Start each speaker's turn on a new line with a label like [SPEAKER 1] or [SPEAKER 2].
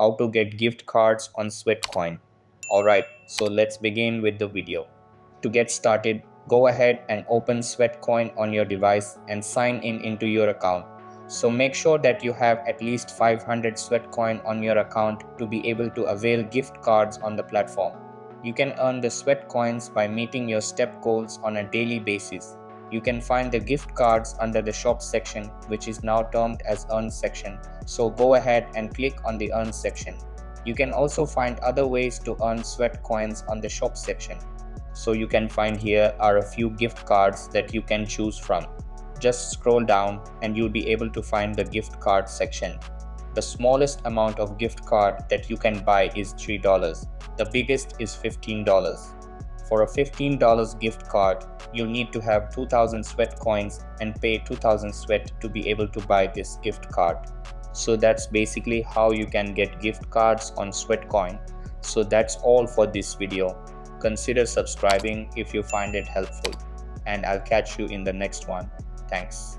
[SPEAKER 1] how to get gift cards on Sweatcoin. Alright, so let's begin with the video. To get started, go ahead and open Sweatcoin on your device and sign in into your account. So make sure that you have at least 500 Sweatcoin on your account to be able to avail gift cards on the platform. You can earn the Sweatcoins by meeting your step goals on a daily basis. You can find the gift cards under the shop section, which is now termed as earn section. So go ahead and click on the earn section. You can also find other ways to earn Sweatcoins on the shop section. So you can find here are a few gift cards that you can choose from. Just scroll down and you'll be able to find the gift card section. The smallest amount of gift card that you can buy is $3. The biggest is $15. For a $15 gift card, you'll need to have 2000 sweat coins and pay 2000 sweat to be able to buy this gift card. So that's basically how you can get gift cards on Sweatcoin. So that's all for this video. Consider subscribing if you find it helpful, and I'll catch you in the next one. Thanks.